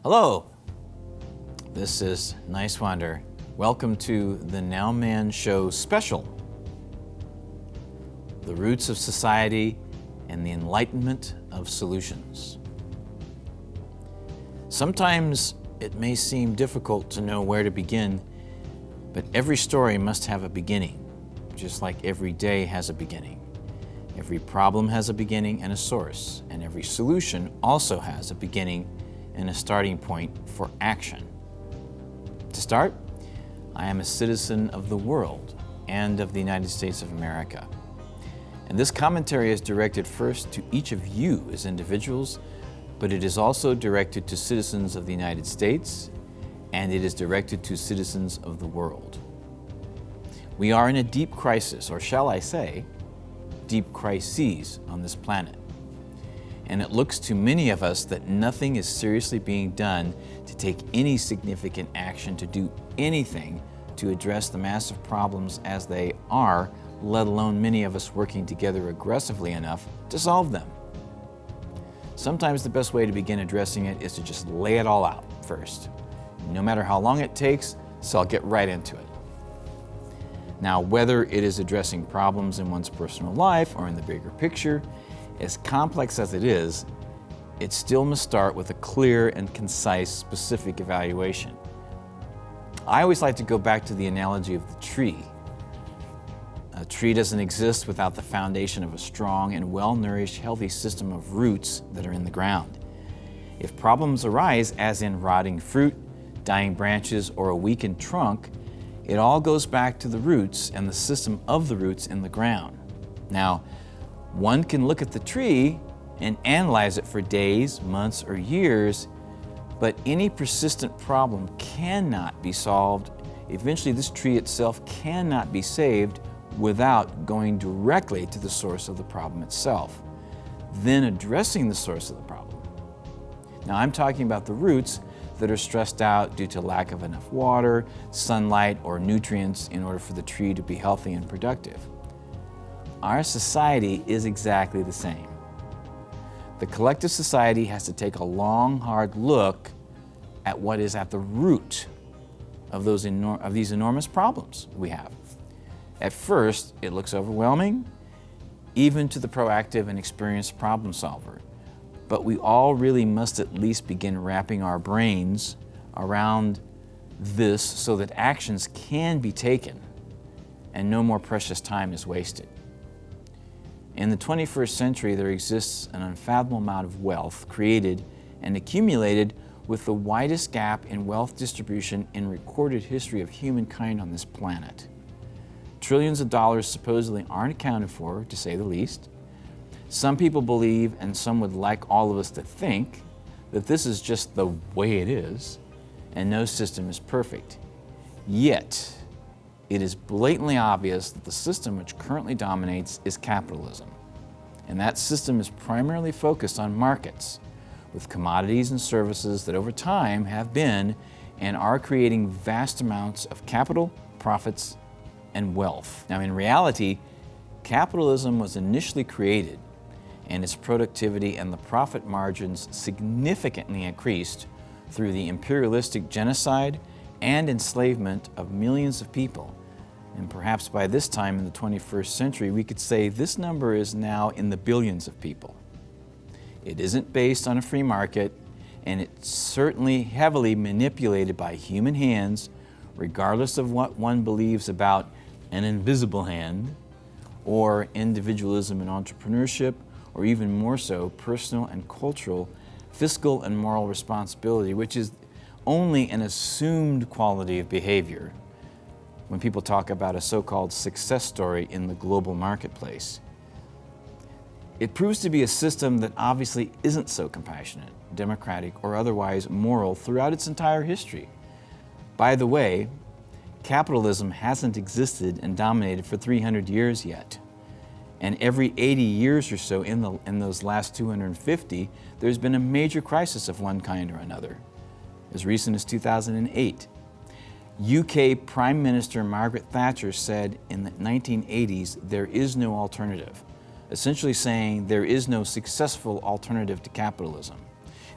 Hello, this is Niswander. Welcome to the Nowman Show Special, The Roots of Society and the Enlightenment of Solutions. Sometimes it may seem difficult to know where to begin, but every story must have a beginning, just like every day has a beginning. Every problem has a beginning and a source, and every solution also has a beginning and a starting point for action. To start, I am a citizen of the world and of the United States of America. And this commentary is directed first to each of you as individuals, but it is also directed to citizens of the United States, and it is directed to citizens of the world. We are in a deep crisis, or shall I say, deep crises on this planet. And it looks to many of us that nothing is seriously being done to take any significant action to do anything to address the massive problems as they are, let alone many of us working together aggressively enough to solve them. Sometimes the best way to begin addressing it is to just lay it all out first, no matter how long it takes, so I'll get right into it. Now, whether it is addressing problems in one's personal life or in the bigger picture, as complex as it is, it still must start with a clear and concise, specific evaluation. I always like to go back to the analogy of the tree. A tree doesn't exist without the foundation of a strong and well-nourished, healthy system of roots that are in the ground. If problems arise, as in rotting fruit, dying branches, or a weakened trunk, it all goes back to the roots and the system of the roots in the ground. Now, one can look at the tree and analyze it for days, months, or years, but any persistent problem cannot be solved. Eventually, this tree itself cannot be saved without going directly to the source of the problem itself, then addressing the source of the problem. Now, I'm talking about the roots that are stressed out due to lack of enough water, sunlight, or nutrients in order for the tree to be healthy and productive. Our society is exactly the same. The collective society has to take a long, hard look at what is at the root of these enormous problems we have. At first, it looks overwhelming, even to the proactive and experienced problem solver. But we all really must at least begin wrapping our brains around this so that actions can be taken and no more precious time is wasted. In the 21st century, there exists an unfathomable amount of wealth created and accumulated with the widest gap in wealth distribution in recorded history of humankind on this planet. Trillions of dollars supposedly aren't accounted for, to say the least. Some people believe, and some would like all of us to think, that this is just the way it is, and no system is perfect. Yet, it is blatantly obvious that the system which currently dominates is capitalism. And that system is primarily focused on markets, with commodities and services that over time have been and are creating vast amounts of capital, profits, and wealth. Now, in reality, capitalism was initially created and its productivity and the profit margins significantly increased through the imperialistic genocide and enslavement of millions of people. And perhaps by this time in the 21st century, we could say this number is now in the billions of people. It isn't based on a free market, and it's certainly heavily manipulated by human hands, regardless of what one believes about an invisible hand, or individualism and entrepreneurship, or even more so, personal and cultural, fiscal and moral responsibility, which is only an assumed quality of behavior when people talk about a so-called success story in the global marketplace. It proves to be a system that obviously isn't so compassionate, democratic, or otherwise moral throughout its entire history. By the way, capitalism hasn't existed and dominated for 300 years yet. And every 80 years or so in those last 250, there's been a major crisis of one kind or another. As recent as 2008, UK Prime Minister Margaret Thatcher said in the 1980s, there is no alternative, essentially saying there is no successful alternative to capitalism.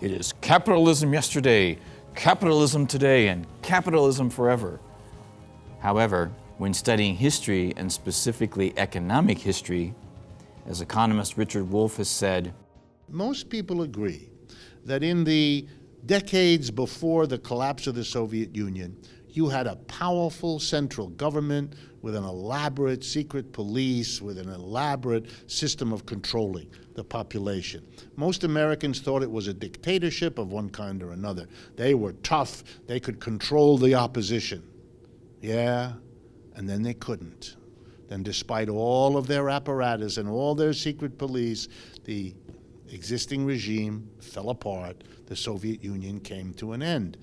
It is capitalism yesterday, capitalism today, and capitalism forever. However, when studying history, and specifically economic history, as economist Richard Wolff has said, most people agree that in the decades before the collapse of the Soviet Union, you had a powerful central government with an elaborate secret police, with an elaborate system of controlling the population. Most Americans thought it was a dictatorship of one kind or another. They were tough, they could control the opposition. Yeah, and then they couldn't. Then despite all of their apparatus and all their secret police, the existing regime fell apart. The Soviet Union came to an end.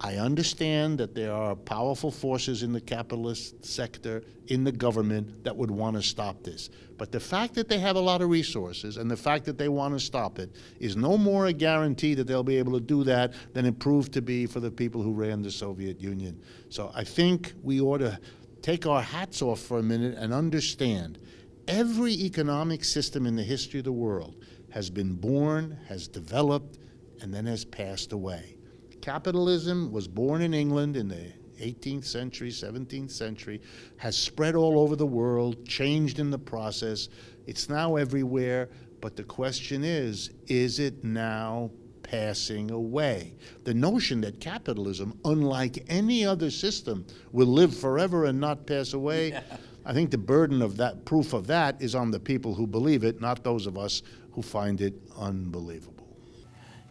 I understand that there are powerful forces in the capitalist sector, in the government, that would want to stop this. But the fact that they have a lot of resources and the fact that they want to stop it is no more a guarantee that they'll be able to do that than it proved to be for the people who ran the Soviet Union. So I think we ought to take our hats off for a minute and understand every economic system in the history of the world has been born, has developed, and then has passed away. Capitalism was born in England in the 18th century, 17th century, has spread all over the world, changed in the process. It's now everywhere, but the question is it now passing away? The notion that capitalism, unlike any other system, will live forever and not pass away, yeah. I think the burden of that, proof of that, is on the people who believe it, not those of us who find it unbelievable.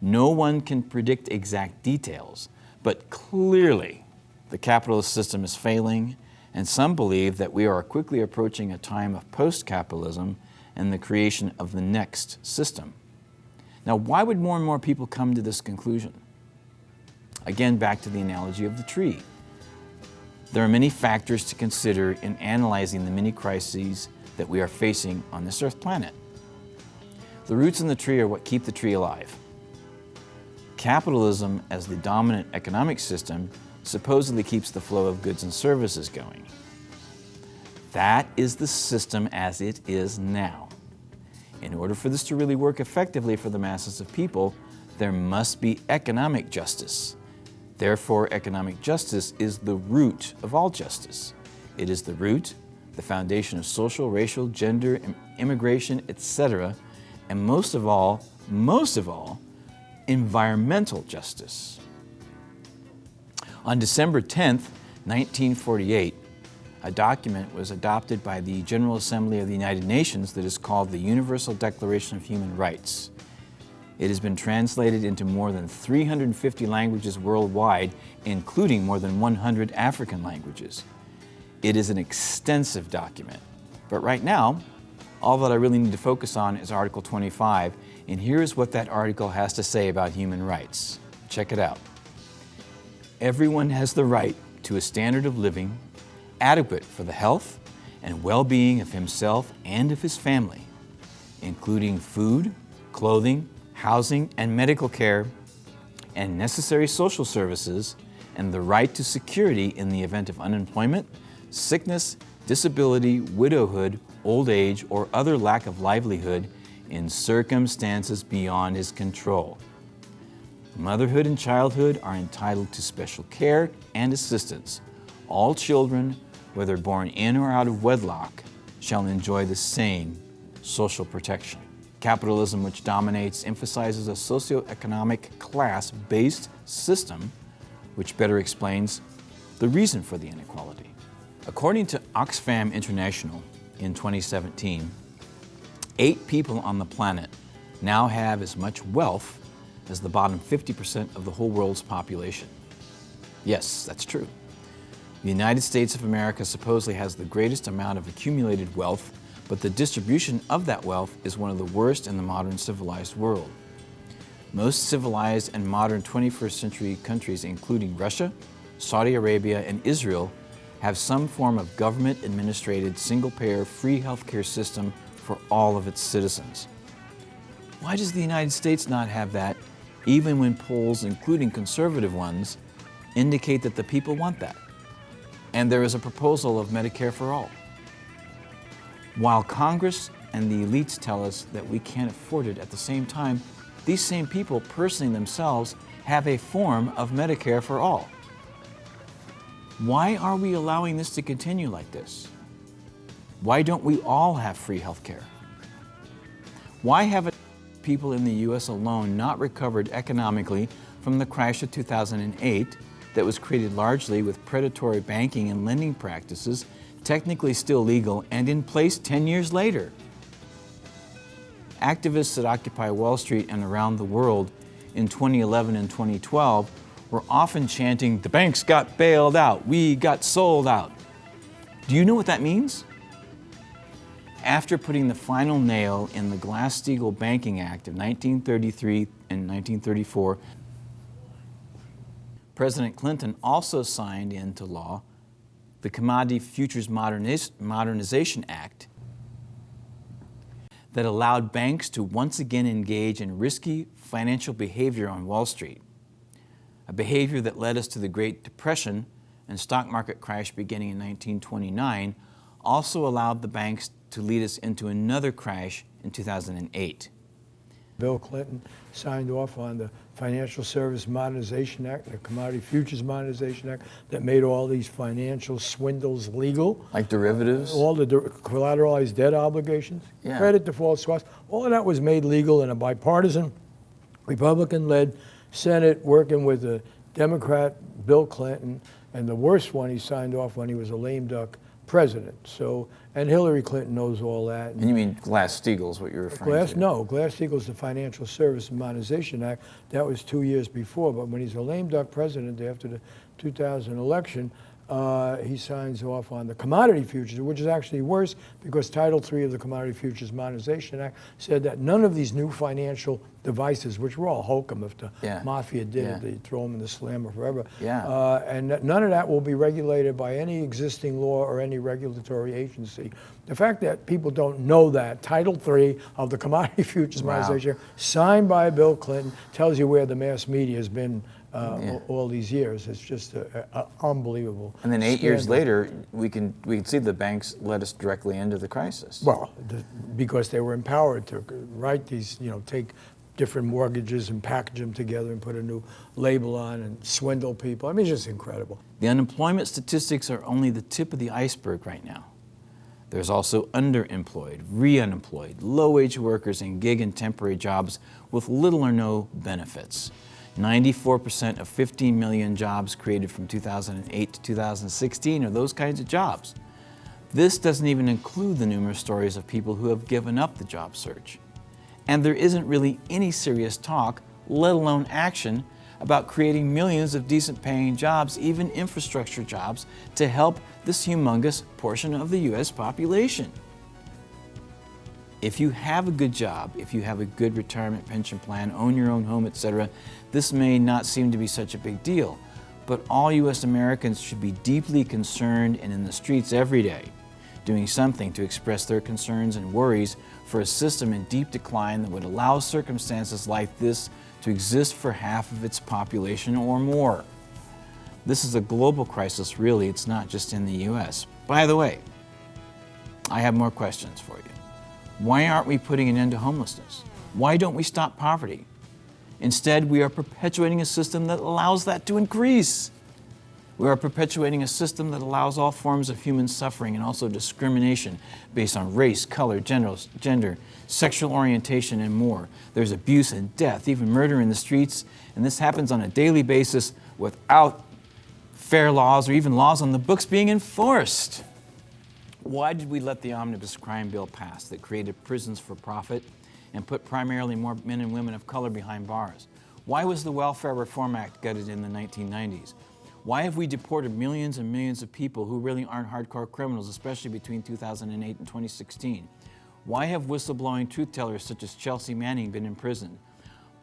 No one can predict exact details, but clearly the capitalist system is failing, and some believe that we are quickly approaching a time of post-capitalism and the creation of the next system. Now, why would more and more people come to this conclusion? Again, back to the analogy of the tree. There are many factors to consider in analyzing the many crises that we are facing on this earth planet. The roots in the tree are what keep the tree alive. Capitalism, as the dominant economic system, supposedly keeps the flow of goods and services going. That is the system as it is now. In order for this to really work effectively for the masses of people, there must be economic justice. Therefore, economic justice is the root of all justice. It is the root, the foundation of social, racial, gender, immigration, etc., and most of all, environmental justice. On December 10th, 1948, a document was adopted by the General Assembly of the United Nations that is called the Universal Declaration of Human Rights. It has been translated into more than 350 languages worldwide, including more than 100 African languages. It is an extensive document, but right now, all that I really need to focus on is Article 25, and here is what that article has to say about human rights. Check it out. Everyone has the right to a standard of living adequate for the health and well-being of himself and of his family, including food, clothing, housing and medical care, and necessary social services, and the right to security in the event of unemployment, sickness, disability, widowhood, old age, or other lack of livelihood in circumstances beyond his control. Motherhood and childhood are entitled to special care and assistance. All children, whether born in or out of wedlock, shall enjoy the same social protection. Capitalism, which dominates, emphasizes a socioeconomic class-based system, which better explains the reason for the inequality. According to Oxfam International in 2017, 8 people on the planet now have as much wealth as the bottom 50% of the whole world's population. Yes, that's true. The United States of America supposedly has the greatest amount of accumulated wealth, but the distribution of that wealth is one of the worst in the modern civilized world. Most civilized and modern 21st century countries, including Russia, Saudi Arabia, and Israel, have some form of government-administrated, single-payer, free healthcare system for all of its citizens. Why does the United States not have that, even when polls, including conservative ones, indicate that the people want that? And there is a proposal of Medicare for all. While Congress and the elites tell us that we can't afford it, at the same time, these same people personally themselves have a form of Medicare for all. Why are we allowing this to continue like this? Why don't we all have free health care? Why haven't people in the U.S. alone not recovered economically from the crash of 2008 that was created largely with predatory banking and lending practices, technically still legal and in place 10 years later? Activists at Occupy Wall Street and around the world in 2011 and 2012 were often chanting, "The banks got bailed out, we got sold out." Do you know what that means? After putting the final nail in the Glass-Steagall Banking Act of 1933 and 1934, President Clinton also signed into law the Commodity Futures Modernization Act that allowed banks to once again engage in risky financial behavior on Wall Street, a behavior that led us to the Great Depression and stock market crash beginning in 1929, also allowed the banks to lead us into another crash in 2008. Bill Clinton signed off on the Financial Service Modernization Act, the Commodity Futures Modernization Act, that made all these financial swindles legal. Like derivatives? All the collateralized debt obligations, Yeah. credit default swaps, all of that was made legal in a bipartisan, Republican-led Senate working with the Democrat Bill Clinton, and the worst one he signed off when he was a lame duck president. So, and Hillary Clinton knows all that. And you mean Glass-Steagall is what you're referring to? No, Glass-Steagall's the Financial Service Modernization Act. That was 2 years before. But when he's a lame duck president after the 2000 election, he signs off on the commodity futures, which is actually worse because Title III of the Commodity Futures Modernization Act said that none of these new financial devices, which were all hokum if the mafia did it, they'd throw them in the slammer forever. And none of that will be regulated by any existing law or any regulatory agency. The fact that people don't know that, Title III of the Commodity Futures Modernization Act, signed by Bill Clinton, tells you where the mass media has been all these years. It's just unbelievable. And then 8 years later, we can see the banks led us directly into the crisis. Well, because they were empowered to write these, take different mortgages and package them together and put a new label on and swindle people. I mean, it's just incredible. The unemployment statistics are only the tip of the iceberg right now. There's also underemployed, re-unemployed, low-wage workers in gig and temporary jobs with little or no benefits. 94% of 15 million jobs created from 2008 to 2016 are those kinds of jobs. This doesn't even include the numerous stories of people who have given up the job search. And there isn't really any serious talk, let alone action, about creating millions of decent paying jobs, even infrastructure jobs, to help this humongous portion of the U.S. population. If you have a good job, if you have a good retirement pension plan, own your own home, etc., this may not seem to be such a big deal. But all U.S. Americans should be deeply concerned and in the streets every day, doing something to express their concerns and worries for a system in deep decline that would allow circumstances like this to exist for half of its population or more. This is a global crisis, really. It's not just in the U.S. By the way, I have more questions for you. Why aren't we putting an end to homelessness? Why don't we stop poverty? Instead, we are perpetuating a system that allows that to increase. We are perpetuating a system that allows all forms of human suffering and also discrimination based on race, color, gender, sexual orientation, and more. There's abuse and death, even murder in the streets, and this happens on a daily basis without fair laws or even laws on the books being enforced. Why did we let the omnibus crime bill pass that created prisons for profit and put primarily more men and women of color behind bars? Why was the Welfare Reform Act gutted in the 1990s? Why have we deported millions and millions of people who really aren't hardcore criminals, especially between 2008 and 2016? Why have whistleblowing truth tellers such as Chelsea Manning been imprisoned?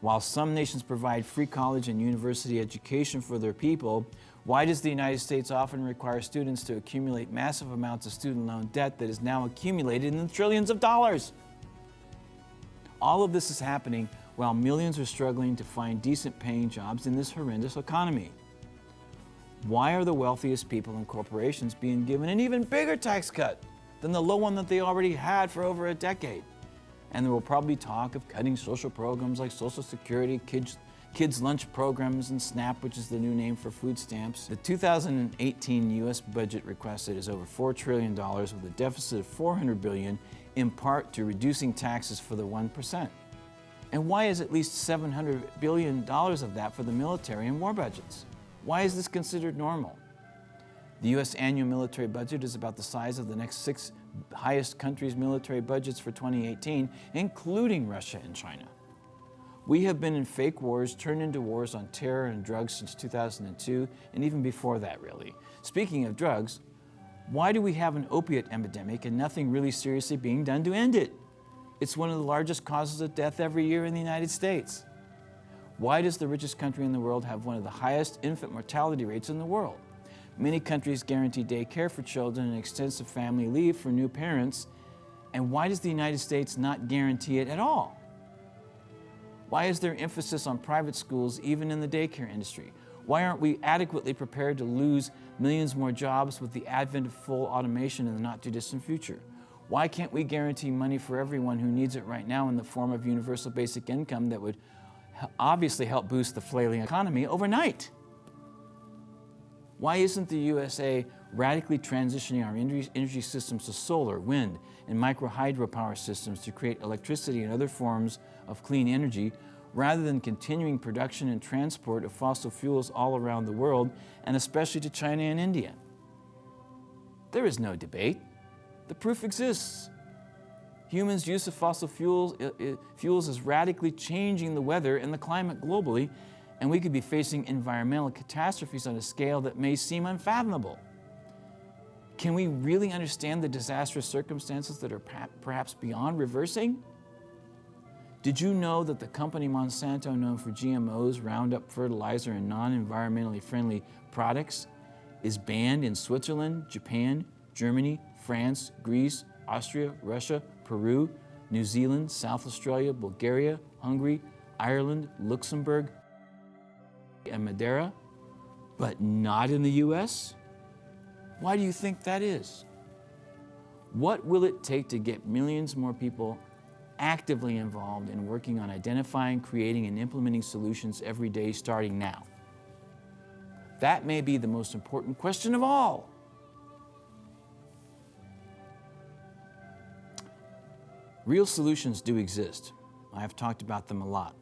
While some nations provide free college and university education for their people, why does the United States often require students to accumulate massive amounts of student loan debt that is now accumulated in the trillions of dollars? All of this is happening while millions are struggling to find decent paying jobs in this horrendous economy. Why are the wealthiest people and corporations being given an even bigger tax cut than the low one that they already had for over a decade? And there will probably be talk of cutting social programs like Social Security, kids' lunch programs, and SNAP, which is the new name for food stamps. The 2018 U.S. budget requested is over $4 trillion with a deficit of $400 billion, in part to reducing taxes for the 1%. And why is at least $700 billion of that for the military and war budgets? Why is this considered normal? The U.S. annual military budget is about the size of the next 6 highest countries' military budgets for 2018, including Russia and China. We have been in fake wars turned into wars on terror and drugs since 2002, and even before that, really. Speaking of drugs, why do we have an opiate epidemic and nothing really seriously being done to end it? It's one of the largest causes of death every year in the United States. Why does the richest country in the world have one of the highest infant mortality rates in the world? Many countries guarantee day care for children and extensive family leave for new parents. And why does the United States not guarantee it at all? Why is there emphasis on private schools even in the daycare industry? Why aren't we adequately prepared to lose millions more jobs with the advent of full automation in the not-too-distant future? Why can't we guarantee money for everyone who needs it right now in the form of universal basic income that would obviously help boost the flailing economy overnight? Why isn't the USA radically transitioning our energy systems to solar, wind, and micro-hydropower systems to create electricity and other forms of clean energy, rather than continuing production and transport of fossil fuels all around the world, and especially to China and India? There is no debate. The proof exists. Humans' use of fossil fuels is radically changing the weather and the climate globally, and we could be facing environmental catastrophes on a scale that may seem unfathomable. Can we really understand the disastrous circumstances that are perhaps beyond reversing? Did you know that the company Monsanto, known for GMOs, Roundup fertilizer, and non-environmentally friendly products, is banned in Switzerland, Japan, Germany, France, Greece, Austria, Russia, Peru, New Zealand, South Australia, Bulgaria, Hungary, Ireland, Luxembourg, and Madeira, but not in the US? Why do you think that is? What will it take to get millions more people actively involved in working on identifying, creating, and implementing solutions every day starting now? That may be the most important question of all. Real solutions do exist. I have talked about them a lot.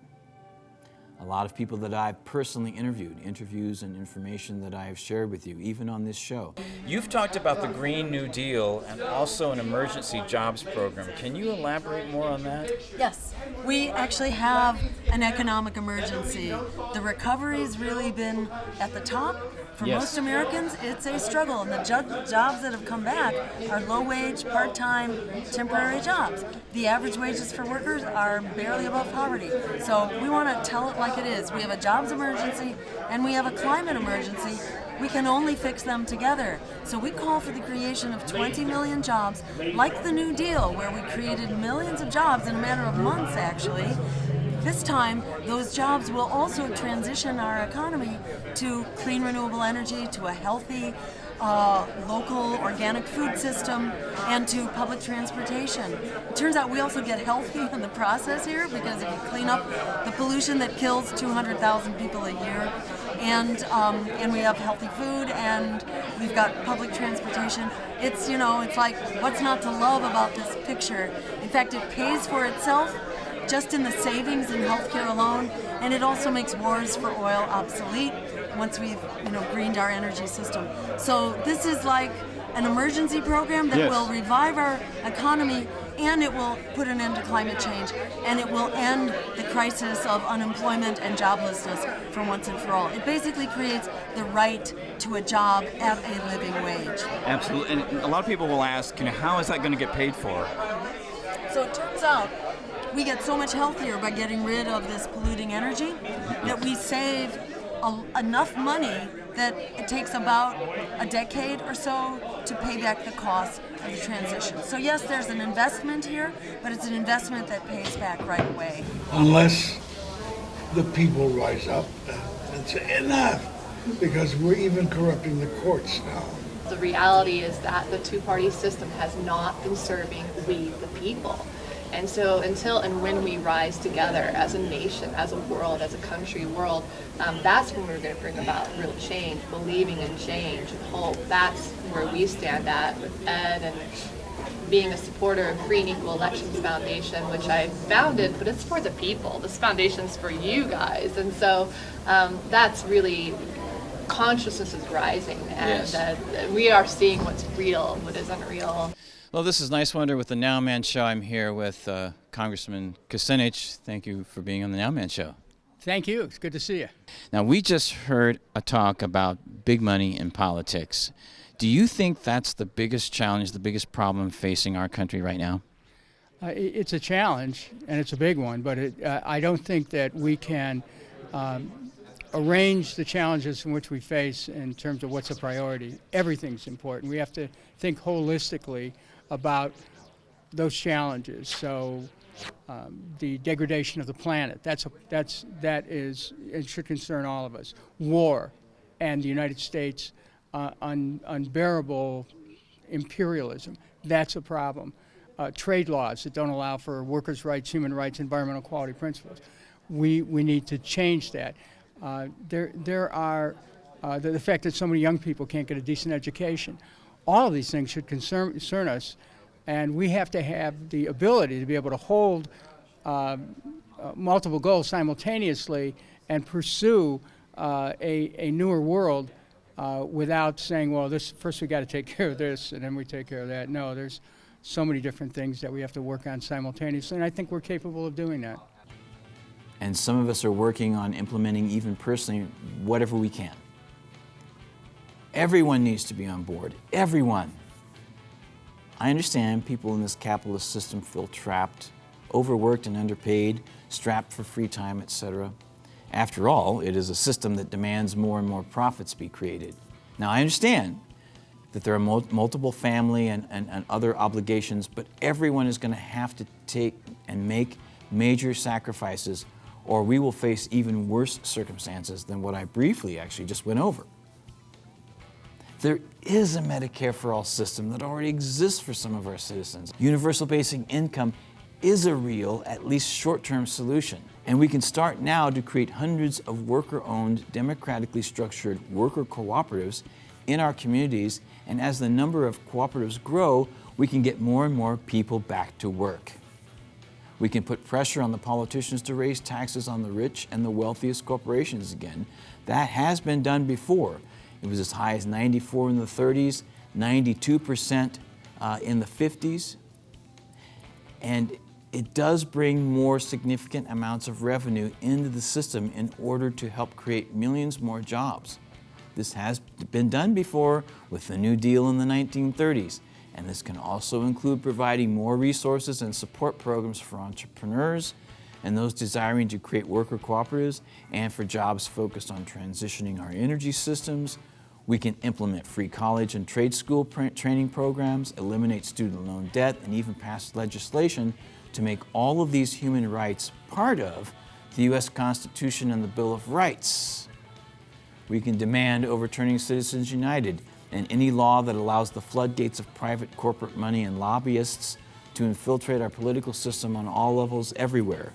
A lot of people that I've personally interviewed, interviews and information that I have shared with you, even on this show. You've talked about the Green New Deal and also an emergency jobs program. Can you elaborate more on that? Yes, we actually have an economic emergency. The recovery's really been at the top. For most Americans, it's a struggle, and the jobs that have come back are low-wage, part-time, temporary jobs. The average wages for workers are barely above poverty. So we want to tell it like it is. We have a jobs emergency, and we have a climate emergency. We can only fix them together. So we call for the creation of 20 million jobs, like the New Deal, where we created millions of jobs in a matter of months, actually. This time, those jobs will also transition our economy to clean, renewable energy, to a healthy, local, organic food system, and to public transportation. It turns out we also get healthy in the process here, because if you clean up the pollution that kills 200,000 people a year, and we have healthy food, and we've got public transportation, it's like, what's not to love about this picture? In fact, it pays for itself just in the savings in healthcare alone, and it also makes wars for oil obsolete once we've greened our energy system. So this is like an emergency program that will revive our economy, and it will put an end to climate change, and it will end the crisis of unemployment and joblessness for once and for all. It basically creates the right to a job at a living wage. Absolutely, and a lot of people will ask, how is that going to get paid for? So it turns out we get so much healthier by getting rid of this polluting energy that we save enough money that it takes about a decade or so to pay back the cost of the transition. So yes, there's an investment here, but it's an investment that pays back right away. Unless the people rise up and say enough, because we're even corrupting the courts now. The reality is that the two-party system has not been serving we, the people. And so until and when we rise together as a nation, as a world, as a country world, that's when we're going to bring about real change, believing in change and hope. That's where we stand at with Ed and being a supporter of Free and Equal Elections Foundation, which I founded, but it's for the people. This foundation's for you guys. And so that's really, consciousness is rising, and Yes. We are seeing what's real, what isn't real. Well, this is Niswander with the Nowman Show. I'm here with Congressman Kucinich. Thank you for being on the Nowman Show. Thank you. It's good to see you. Now, we just heard a talk about big money in politics. Do you think that's the biggest challenge, the biggest problem facing our country right now? It's a challenge, and it's a big one, but I don't think that we can arrange the challenges in which we face in terms of what's a priority. Everything's important. We have to think holistically about those challenges. So the degradation of the planet, it should concern all of us. War and the United States unbearable imperialism, that's a problem. Trade laws that don't allow for workers' rights, human rights, environmental quality principles. We need to change that. There are the fact that so many young people can't get a decent education. All of these things should concern us, and we have to have the ability to be able to hold multiple goals simultaneously and pursue a newer world without saying, well, first we got to take care of this and then we take care of that. No, there's so many different things that we have to work on simultaneously, and I think we're capable of doing that. And some of us are working on implementing, even personally, whatever we can. Everyone needs to be on board. Everyone. I understand people in this capitalist system feel trapped, overworked and underpaid, strapped for free time, etc. After all, it is a system that demands more and more profits be created. Now, I understand that there are multiple family and other obligations, but everyone is going to have to take and make major sacrifices, or we will face even worse circumstances than what I briefly actually just went over. There is a Medicare for All system that already exists for some of our citizens. Universal basic income is a real, at least short-term solution. And we can start now to create hundreds of worker-owned, democratically structured worker cooperatives in our communities, and as the number of cooperatives grow, we can get more and more people back to work. We can put pressure on the politicians to raise taxes on the rich and the wealthiest corporations again. That has been done before. It was as high as 94 in the 30s, 92% in the 50s. And it does bring more significant amounts of revenue into the system in order to help create millions more jobs. This has been done before with the New Deal in the 1930s. And this can also include providing more resources and support programs for entrepreneurs and those desiring to create worker cooperatives, and for jobs focused on transitioning our energy systems. We can implement free college and trade school training programs, eliminate student loan debt, and even pass legislation to make all of these human rights part of the U.S. Constitution and the Bill of Rights. We can demand overturning Citizens United and any law that allows the floodgates of private corporate money and lobbyists to infiltrate our political system on all levels everywhere.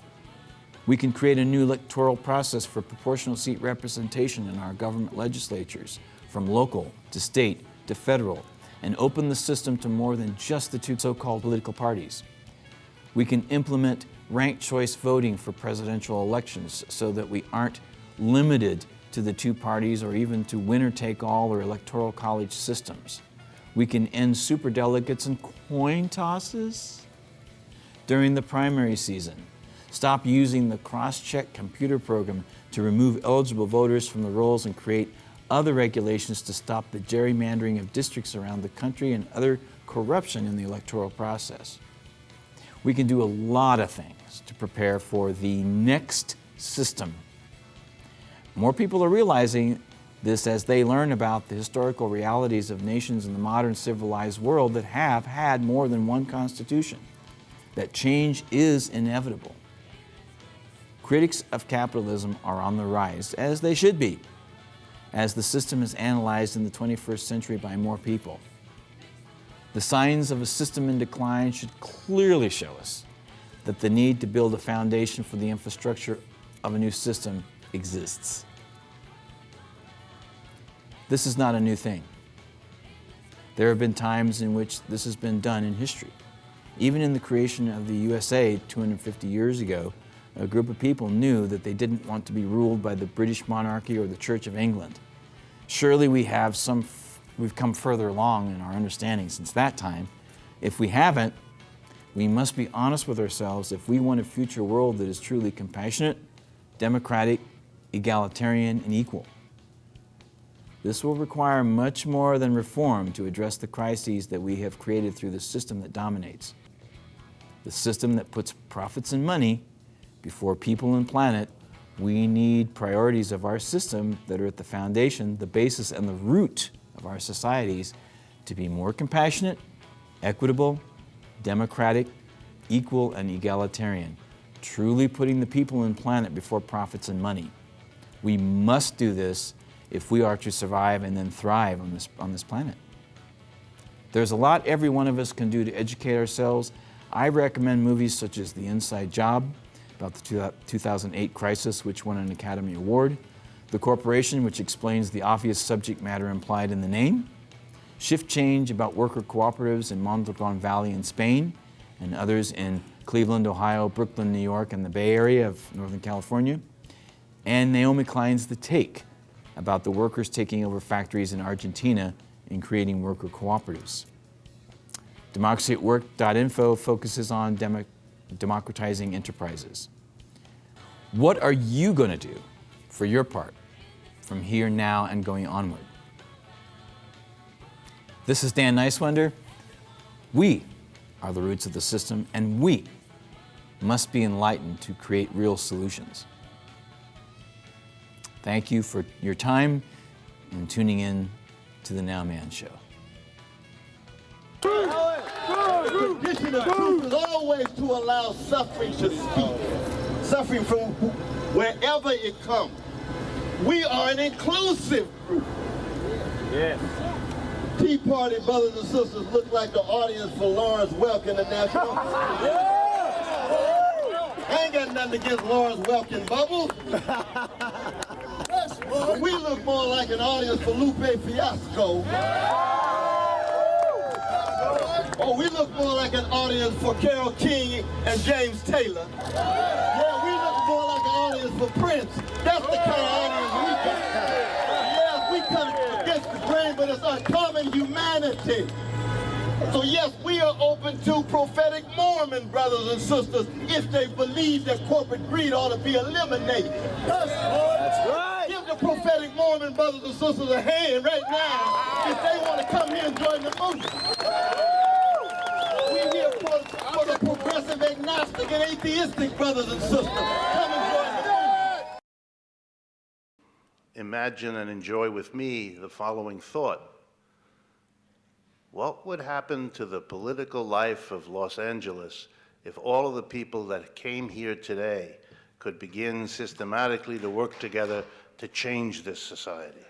We can create a new electoral process for proportional seat representation in our government legislatures, from local to state to federal, and open the system to more than just the two so-called political parties. We can implement ranked choice voting for presidential elections so that we aren't limited to the two parties or even to winner-take-all or electoral college systems. We can end superdelegates and coin tosses during the primary season. Stop using the cross-check computer program to remove eligible voters from the rolls and create other regulations to stop the gerrymandering of districts around the country and other corruption in the electoral process. We can do a lot of things to prepare for the next system. More people are realizing this as they learn about the historical realities of nations in the modern civilized world that have had more than one constitution, that change is inevitable. Critics of capitalism are on the rise, as they should be, as the system is analyzed in the 21st century by more people. The signs of a system in decline should clearly show us that the need to build a foundation for the infrastructure of a new system exists. This is not a new thing. There have been times in which this has been done in history. Even in the creation of the USA 250 years ago, a group of people knew that they didn't want to be ruled by the British monarchy or the Church of England. Surely we've come further along in our understanding since that time. If we haven't, we must be honest with ourselves if we want a future world that is truly compassionate, democratic, egalitarian, and equal. This will require much more than reform to address the crises that we have created through the system that dominates. The system that puts profits and money before people and planet. We need priorities of our system that are at the foundation, the basis, and the root of our societies to be more compassionate, equitable, democratic, equal, and egalitarian, truly putting the people and planet before profits and money. We must do this if we are to survive and then thrive on this planet. There's a lot every one of us can do to educate ourselves. I recommend movies such as The Inside Job, about the 2008 crisis, which won an Academy Award, The Corporation, which explains the obvious subject matter implied in the name, Shift Change, about worker cooperatives in Mondragon Valley in Spain, and others in Cleveland, Ohio, Brooklyn, New York, and the Bay Area of Northern California, and Naomi Klein's The Take, about the workers taking over factories in Argentina and creating worker cooperatives. DemocracyAtWork.info focuses on democratizing enterprises. What are you going to do for your part from here, now, and going onward? This is Dan Niswander. We are the roots of the system, and we must be enlightened to create real solutions. Thank you for your time and tuning in to the Nowman Show. The tradition of truth is always to allow suffering to speak. Suffering from wherever it comes. We are an inclusive group. Yes. Tea Party brothers and sisters look like the audience for Lawrence Welk in the National. I ain't got nothing against Lawrence Welk and Bubbles. We look more like an audience for Lupe Fiasco. Oh, we look more like an audience for Carole King and James Taylor. Yeah, we look more like an audience for Prince. That's the kind of audience we got. Yes, we cut against the grain, but it's uncommon humanity. So yes, we are open to prophetic Mormon brothers and sisters if they believe that corporate greed ought to be eliminated. That's right. Give the prophetic Mormon brothers and sisters a hand right now if they want to come here and join the movement. We're here for the progressive, agnostic, and atheistic brothers and sisters. Come and join the movement. Imagine and enjoy with me the following thought. What would happen to the political life of Los Angeles if all of the people that came here today could begin systematically to work together to change this society?